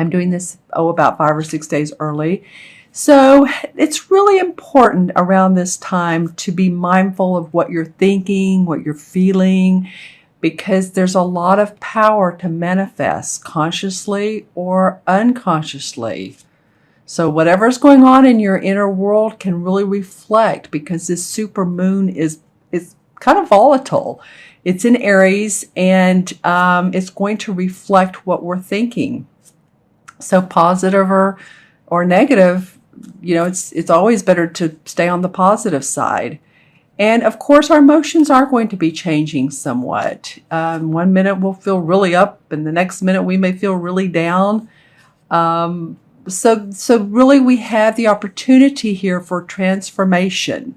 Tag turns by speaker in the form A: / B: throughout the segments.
A: I'm doing this, about 5 or 6 days early. So it's really important around this time to be mindful of what you're thinking, what you're feeling, because there's a lot of power to manifest consciously or unconsciously. So whatever's going on in your inner world can really reflect, because this super moon is kind of volatile. It's in Aries, and it's going to reflect what we're thinking. So positive or negative, it's always better to stay on the positive side. And of course, our emotions are going to be changing somewhat. 1 minute we'll feel really up, and the next minute we may feel really down. So really, we have the opportunity here for transformation.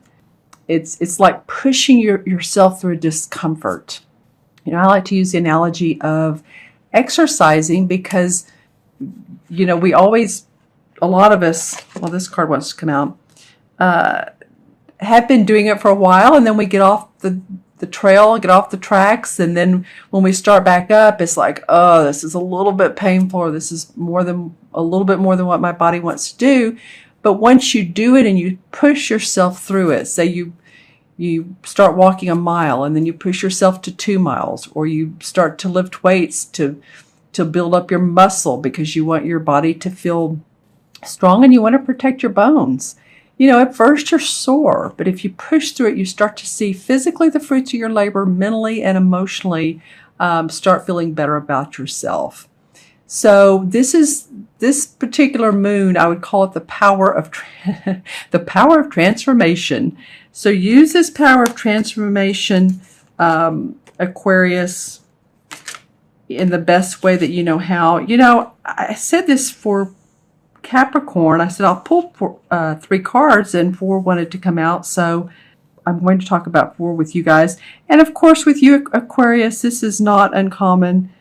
A: It's like pushing yourself through discomfort. I like to use the analogy of exercising, because we always, a lot of us, well, this card wants to come out, have been doing it for a while, and then we get off the trail, get off the tracks, and then when we start back up, it's like, oh, this is a little bit painful, or this is a little bit more than what my body wants to do. But once you do it and you push yourself through it, say you start walking a mile, and then you push yourself to 2 miles, or you start to lift weights to build up your muscle, because you want your body to feel strong and you want to protect your bones. At first you're sore, but if you push through it, you start to see physically the fruits of your labor, mentally and emotionally start feeling better about yourself. So this particular moon, I would call it the power of the power of transformation. So use this power of transformation, Aquarius, in the best way that you know how. I said this for Capricorn. I said I'll pull 3 cards, and 4 wanted to come out, so I'm going to talk about 4 with you guys. And of course, with you, Aquarius, this is not uncommon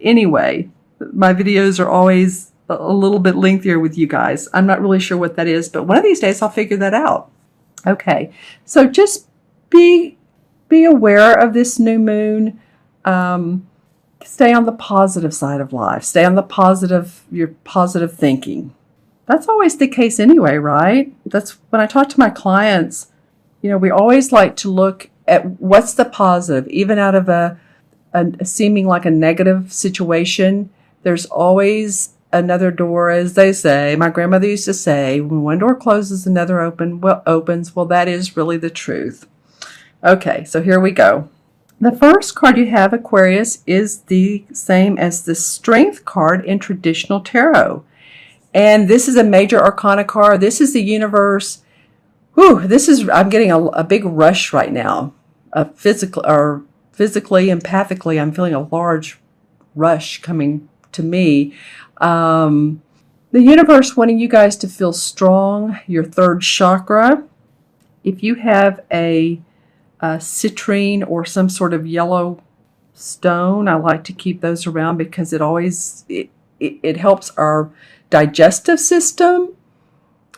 A: anyway. My videos are always a little bit lengthier with you guys. I'm not really sure what that is, but one of these days I'll figure that out. Okay, so just be aware of this new moon. Stay on the positive side of life. Stay on your positive thinking. That's always the case anyway, right? That's when I talk to my clients, we always like to look at what's the positive. Even out of a seeming like a negative situation, there's always another door, as they say. My grandmother used to say, when one door closes, another opens. Well, that is really the truth. Okay, so here we go. The first card you have, Aquarius, is the same as the Strength card in traditional tarot. And this is a major arcana card. This is the universe. I'm getting a big rush right now. Physically, empathically, I'm feeling a large rush coming to me. The universe wanting you guys to feel strong, your 3rd chakra. If you have a citrine or some sort of yellow stone, I like to keep those around, because it helps our digestive system,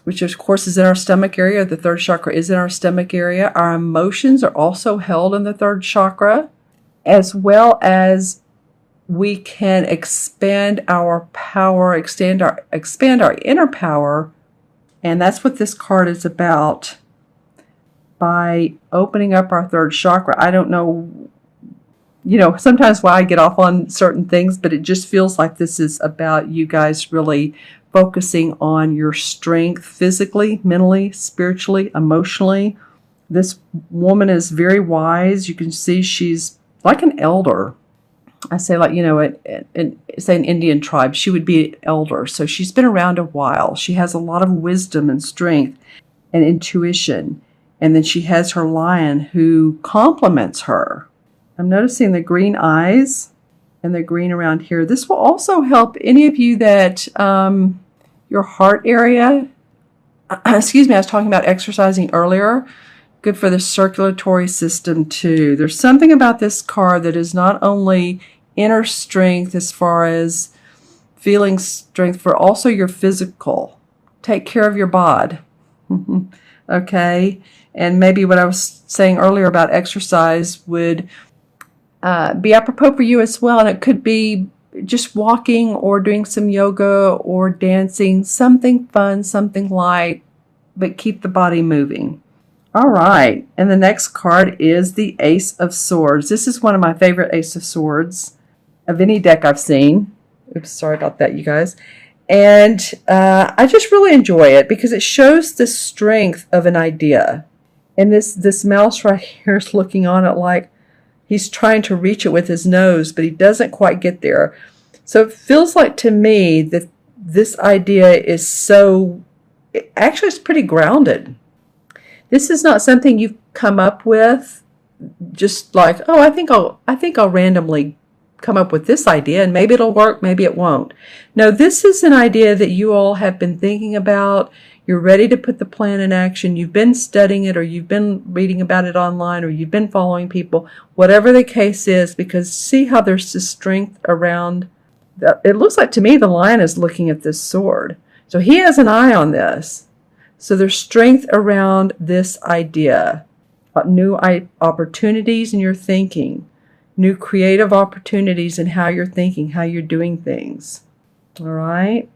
A: which of course is in our stomach area. The 3rd chakra is in our stomach area. Our emotions are also held in the 3rd chakra, as well as we can expand our power, expand our inner power, and that's what this card is about. By opening up our 3rd chakra. I don't know, sometimes why I get off on certain things, but it just feels like this is about you guys really focusing on your strength physically, mentally, spiritually, emotionally. This woman is very wise. You can see she's like an elder. I say, like, say an Indian tribe, she would be an elder. So she's been around a while. She has a lot of wisdom and strength and intuition. And then she has her lion who complements her. I'm noticing the green eyes and the green around here. This will also help any of you that your heart area, excuse me, I was talking about exercising earlier. Good for the circulatory system too. There's something about this card that is not only inner strength as far as feeling strength, for also your physical. Take care of your bod. Okay? And maybe what I was saying earlier about exercise would be apropos for you as well. And it could be just walking or doing some yoga or dancing, something fun, something light, but keep the body moving. All right, and the next card is the Ace of Swords. This is one of my favorite Ace of Swords of any deck I've seen. Oops, sorry about that, you guys. And I just really enjoy it because it shows the strength of an idea. And this mouse right here is looking on it like he's trying to reach it with his nose, but he doesn't quite get there. So it feels like to me that this idea is actually it's pretty grounded. This is not something you've come up with just like, oh, I think I'll randomly come up with this idea and maybe it'll work, maybe it won't. No, this is an idea that you all have been thinking about. You're ready to put the plan in action. You've been studying it, or you've been reading about it online, or you've been following people, whatever the case is, because see how there's this strength around. It looks like to me the lion is looking at this sword. So he has an eye on this. So there's strength around this idea. New opportunities in your thinking. New creative opportunities in how you're thinking, how you're doing things. All right.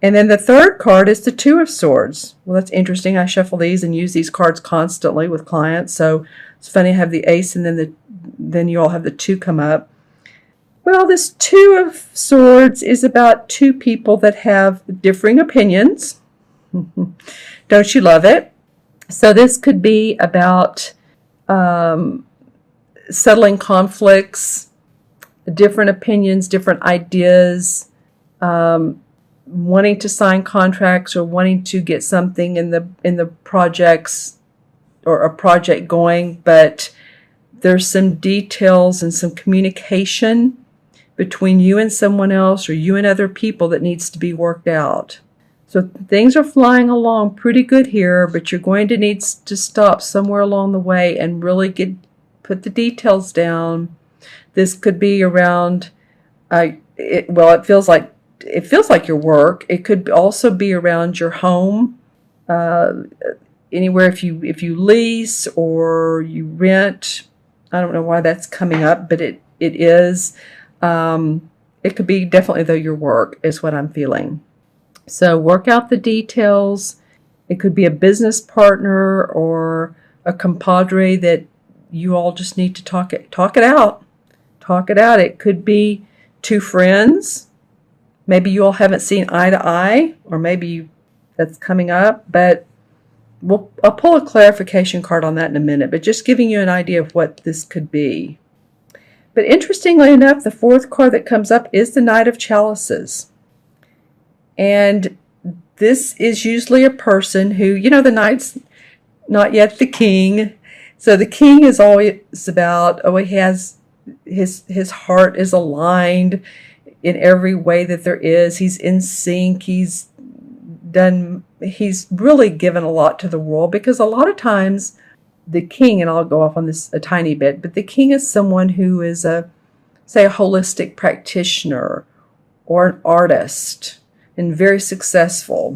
A: And then the third card is the Two of Swords. Well, that's interesting. I shuffle these and use these cards constantly with clients. So it's funny I have the ace and then you all have the two come up. Well, this Two of Swords is about two people that have differing opinions. Don't you love it? So this could be about settling conflicts, different opinions, different ideas, wanting to sign contracts or wanting to get something in the projects or a project going, but there's some details and some communication between you and someone else or you and other people that needs to be worked out. So things are flying along pretty good here, but you're going to need to stop somewhere along the way and really put the details down. This could be around, it feels like your work. It could also be around your home, anywhere if you lease or you rent. I don't know why that's coming up, but it is. It could be definitely though your work is what I'm feeling. So work out the details. It could be a business partner or a compadre that you all just need to talk it out. Talk it out. It could be two friends. Maybe you all haven't seen eye to eye, or maybe that's coming up, but I'll pull a clarification card on that in a minute, but just giving you an idea of what this could be. But interestingly enough, the fourth card that comes up is the Knight of Chalices. And this is usually a person who, the knight's not yet the king. So the king is always about, he has, his heart is aligned in every way that there is. He's in sync. He's really given a lot to the world, because a lot of times the king, and I'll go off on this a tiny bit, but the king is someone who is a holistic practitioner or an artist and very successful.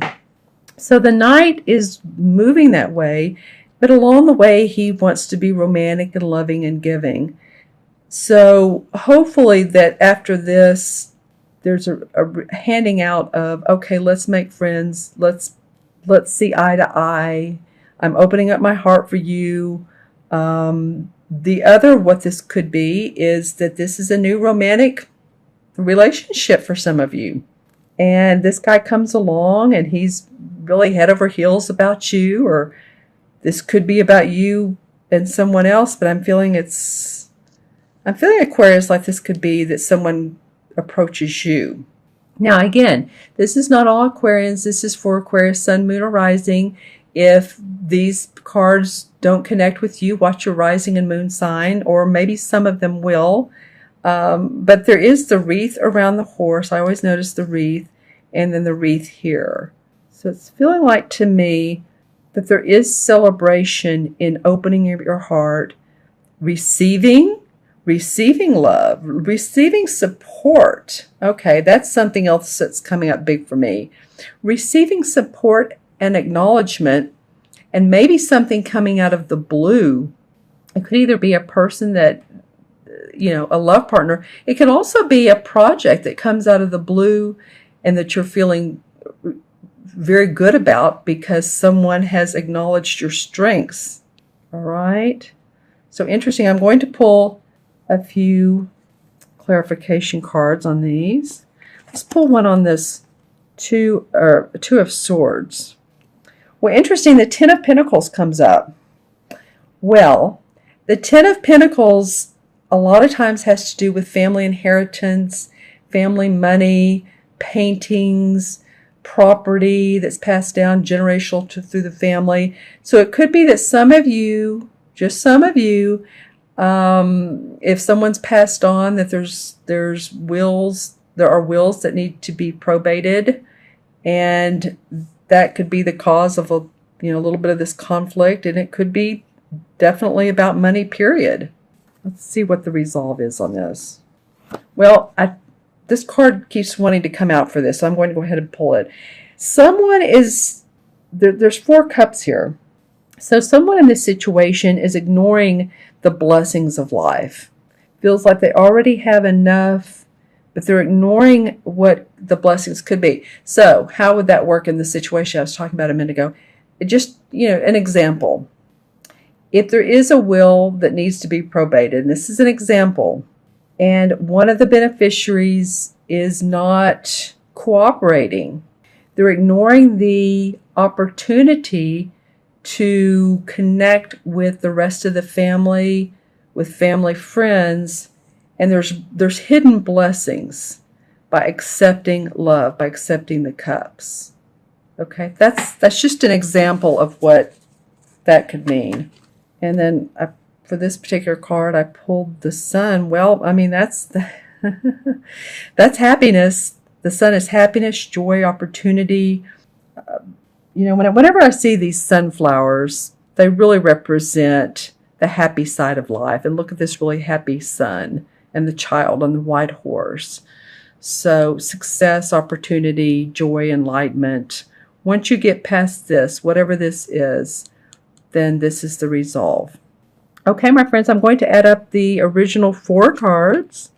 A: So the knight is moving that way, but along the way he wants to be romantic and loving and giving. So hopefully that after this, there's a handing out of, okay, let's make friends. Let's see eye to eye. I'm opening up my heart for you. The other, what this could be, is that this is a new romantic relationship for some of you. And this guy comes along and he's really head over heels about you, or this could be about you and someone else, but I'm feeling Aquarius, like this could be that someone approaches you. Now again, this is not all Aquarians. This is for Aquarius, Sun, Moon, or Rising. If these cards don't connect with you, watch your rising and moon sign, or maybe some of them will. But there is the wreath around the horse. I always notice the wreath, and then the wreath here. So it's feeling like to me that there is celebration in opening your heart, receiving love, receiving support. Okay, that's something else that's coming up big for me. Receiving support and acknowledgement, and maybe something coming out of the blue. It could either be a person that a love partner. It can also be a project that comes out of the blue and that you're feeling very good about because someone has acknowledged your strengths. All right. So interesting. I'm going to pull a few clarification cards on these. Let's pull one on this two of Swords. Well, interesting. The Ten of Pentacles comes up. Well, the Ten of Pentacles a lot of times has to do with family inheritance, family money, paintings, property that's passed down generational through the family. So it could be that some of you, just some of you, if someone's passed on, that there's wills, there are wills that need to be probated, and that could be the cause of a little bit of this conflict, and it could be definitely about money, period. Let's see what the resolve is on this. Well, this card keeps wanting to come out for this, so I'm going to go ahead and pull it. Someone is, there's 4 cups here. So someone in this situation is ignoring the blessings of life. Feels like they already have enough, but they're ignoring what the blessings could be. So how would that work in the situation I was talking about a minute ago? It just, an example. If there is a will that needs to be probated, and this is an example, and one of the beneficiaries is not cooperating, they're ignoring the opportunity to connect with the rest of the family, with family friends, and there's hidden blessings by accepting love, by accepting the cups. Okay, that's just an example of what that could mean. And then for this particular card, I pulled the Sun. Well, I mean, that's happiness. The Sun is happiness, joy, opportunity. Whenever I see these sunflowers, they really represent the happy side of life. And look at this really happy sun and the child on the white horse. So success, opportunity, joy, enlightenment. Once you get past this, whatever this is, then this is the resolve. Okay, my friends, I'm going to add up the original 4 cards.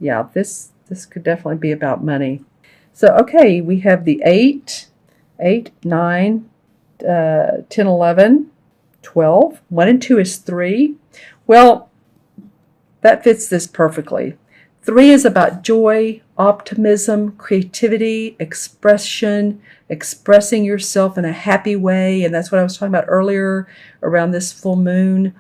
A: Yeah, this could definitely be about money. So, okay, we have the 8, 9, 10, 11, 12. 1 and 2 is 3. Well, that fits this perfectly. 3 is about joy, optimism, creativity, expression, expressing yourself in a happy way. And that's what I was talking about earlier around this full moon.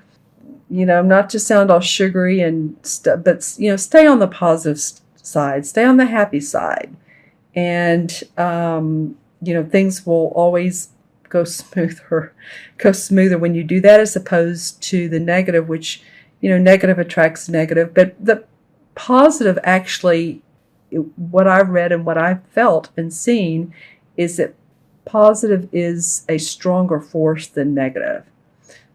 A: Not to sound all sugary and stuff, but, stay on the positive side, stay on the happy side. And, things will always go smoother when you do that, as opposed to the negative, which, negative attracts negative. But the positive, actually, what I've read and what I've felt and seen is that positive is a stronger force than negative.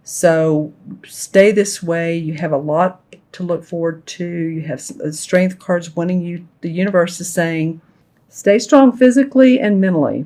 A: So stay this way. You have a lot to look forward to. You have some strength cards wanting you. The universe is saying, stay strong physically and mentally.